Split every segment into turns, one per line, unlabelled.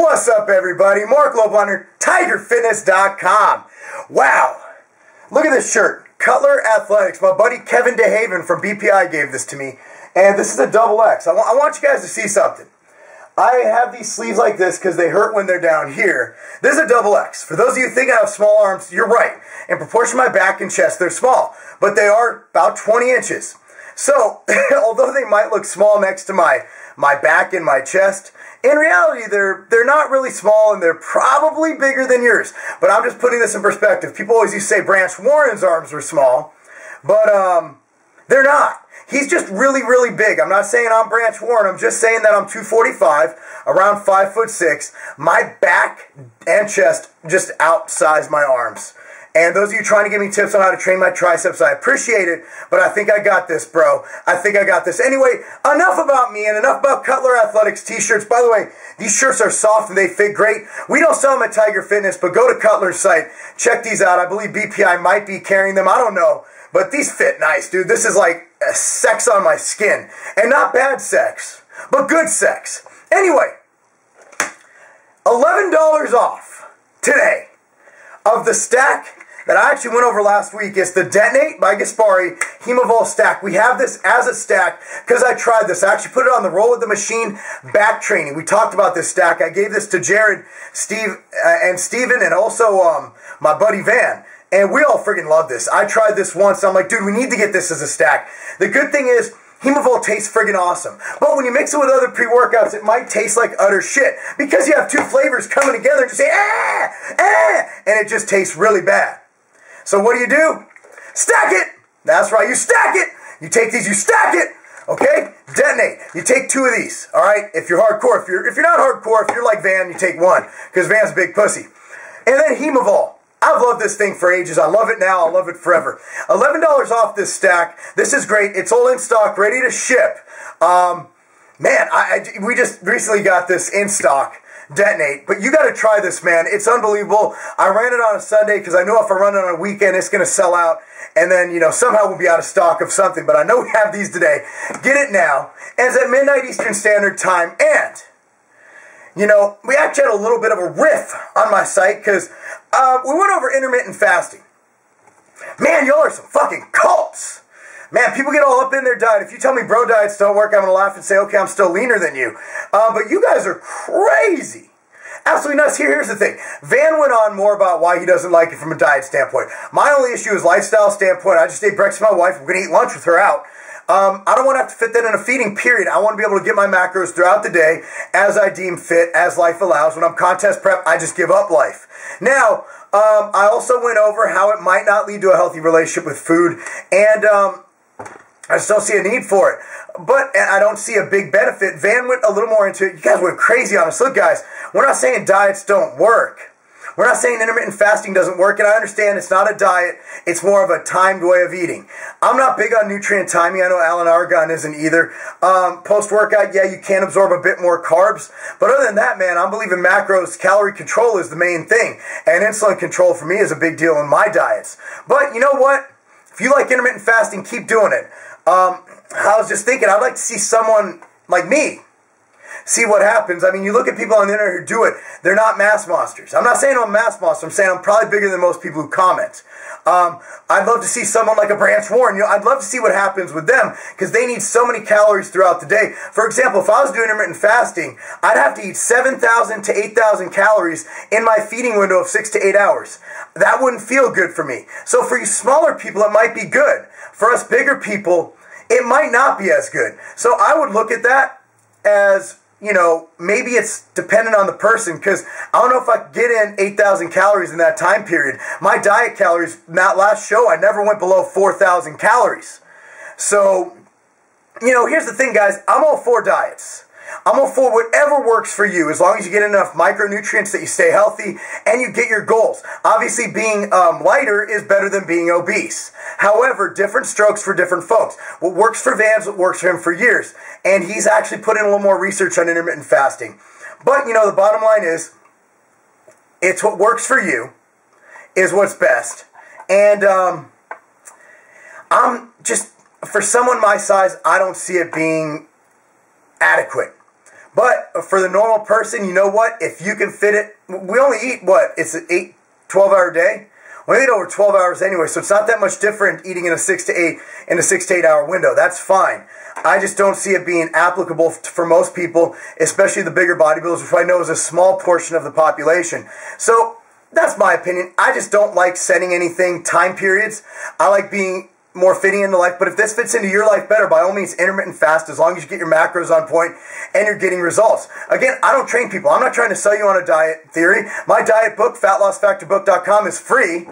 What's up, everybody? Mark Lobonder, TigerFitness.com. Wow, look at this shirt. Cutler Athletics. My buddy Kevin DeHaven from BPI gave this to me, and this is a double X. I want you guys to see something. I have these sleeves like this because they hurt when they're down here. This is a double X. For those of you who think I have small arms, you're right. In proportion to my back and chest, they're small, but they are about 20 inches. So, although they might look small next to my back and my chest, in reality, they're not really small, and they're probably bigger than yours. But I'm just putting this in perspective. People always used to say Branch Warren's arms were small, but they're not. He's just really, really big. I'm not saying I'm Branch Warren. I'm just saying that I'm 245, around 5'6". My back and chest just outsize my arms. And those of you trying to give me tips on how to train my triceps, I appreciate it, but I think I got this, bro. I think I got this. Anyway, enough about me and enough about Cutler Athletics t-shirts. By the way, these shirts are soft and they fit great. We don't sell them at Tiger Fitness, but go to Cutler's site. Check these out. I believe BPI might be carrying them. I don't know. But these fit nice, dude. This is like sex on my skin. And not bad sex, but good sex. Anyway, $11 off today of the stack that I actually went over last week. It's the Detonate by Gaspari Hemavol stack. We have this as a stack because I tried this. I actually put it on the roll with the machine back training. We talked about this stack. I gave this to Jared, Steve, and Steven, and also my buddy Van. And we all friggin' love this. I tried this once. I'm like, dude, we need to get this as a stack. The good thing is, Hemavol tastes friggin' awesome. But when you mix it with other pre-workouts, it might taste like utter shit. Because you have two flavors coming together and just say, and it just tastes really bad. So what do? Stack it! That's right, you stack it! You take these, you stack it! Okay? Detonate. You take two of these, alright? If you're hardcore. If you're not hardcore, if you're like Van, you take one. Because Van's a big pussy. And then Hemavol. I've loved this thing for ages. I love it now. I'll love it forever. $11 off this stack. This is great. It's all in stock, ready to ship. Man, we just recently got this in stock. Detonate. But you got to try this, man. It's unbelievable. I ran it on a Sunday because I know if I run it on a weekend, it's going to sell out. And then, you know, somehow we'll be out of stock of something. But I know we have these today. Get it now. And it's at midnight Eastern Standard Time. And, you know, we actually had a little bit of a riff on my site because we went over intermittent fasting. Man, y'all are some fucking cults. Man, people get all up in their diet. If you tell me bro diets don't work, I'm going to laugh and say, okay, I'm still leaner than you. But you guys are crazy. Absolutely nuts. Here's the thing. Van went on more about why he doesn't like it from a diet standpoint. My only issue is lifestyle standpoint. I just ate breakfast with my wife. We're going to eat lunch with her out. I don't want to have to fit that in a feeding period. I want to be able to get my macros throughout the day as I deem fit, as life allows. When I'm contest prep, I just give up life. Now, I also went over how it might not lead to a healthy relationship with food, and I still see a need for it. But I don't see a big benefit. Van went a little more into it. You guys went crazy on us. Look, guys, we're not saying diets don't work. We're not saying intermittent fasting doesn't work, and I understand it's not a diet. It's more of a timed way of eating. I'm not big on nutrient timing. I know Alan Argon isn't either. Post-workout, yeah, you can absorb a bit more carbs. But other than that, man, I'm believing macros. Calorie control is the main thing. And insulin control for me is a big deal in my diets. But you know what? If you like intermittent fasting, keep doing it. I was just thinking, I'd like to see someone like me see what happens. I mean, you look at people on the internet who do it. They're not mass monsters. I'm not saying I'm a mass monster. I'm saying I'm probably bigger than most people who comment. I'd love to see someone like a Branch Warren. You know, I'd love to see what happens with them because they need so many calories throughout the day. For example, if I was doing intermittent fasting, I'd have to eat 7,000 to 8,000 calories in my feeding window of 6 to 8 hours. That wouldn't feel good for me. So for you smaller people, it might be good. For us bigger people, it might not be as good. So I would look at that as, you know, maybe it's dependent on the person because I don't know if I could get in 8,000 calories in that time period. My diet calories, in that last show, I never went below 4,000 calories. So, you know, here's the thing, guys. I'm all for diets. I'm all for whatever works for you as long as you get enough micronutrients that you stay healthy and you get your goals. Obviously, being lighter is better than being obese. However, different strokes for different folks. What works for Van's, what works for him for years. And he's actually put in a little more research on intermittent fasting. But, you know, the bottom line is, it's what works for you is what's best. And I'm just, for someone my size, I don't see it being adequate. But for the normal person, you know what? If you can fit it, we only eat, what? It's an 12-hour day? We eat over 12 hours anyway, so it's not that much different eating in a 6 to 8 hour window. That's fine. I just don't see it being applicable for most people, especially the bigger bodybuilders, which I know is a small portion of the population. So that's my opinion. I just don't like setting anything, time periods. I like being more fitting into life, but if this fits into your life better, by all means, intermittent fast, as long as you get your macros on point and you're getting results. Again, I don't train people. I'm not trying to sell you on a diet theory. My diet book, fatlossfactorbook.com, is free.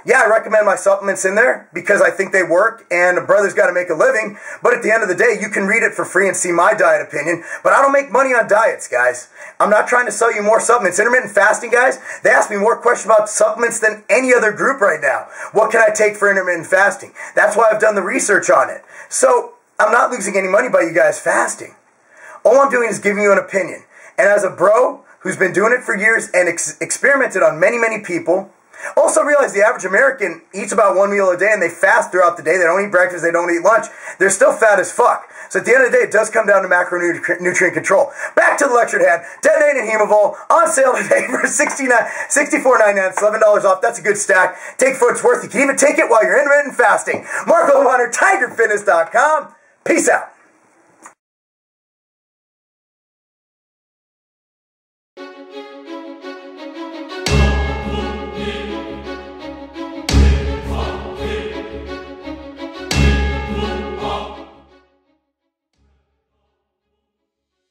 Yeah, I recommend my supplements in there because I think they work and a brother's got to make a living. But at the end of the day, you can read it for free and see my diet opinion. But I don't make money on diets, guys. I'm not trying to sell you more supplements. Intermittent fasting, guys, they ask me more questions about supplements than any other group right now. What can I take for intermittent fasting? That's why I've done the research on it. So I'm not losing any money by you guys fasting. All I'm doing is giving you an opinion. And as a bro who's been doing it for years and experimented on many, many people, also realize the average American eats about one meal a day and they fast throughout the day. They don't eat breakfast, they don't eat lunch. They're still fat as fuck. So at the end of the day, it does come down to macronutrient control. Back to the lecture at hand. Detonate and Hemavol on sale today for $64.99. It's $11 off. That's a good stack. Take it for what it's worth. You can even take it while you're intermittent fasting. Mark Lowhunter, TigerFitness.com. Peace out.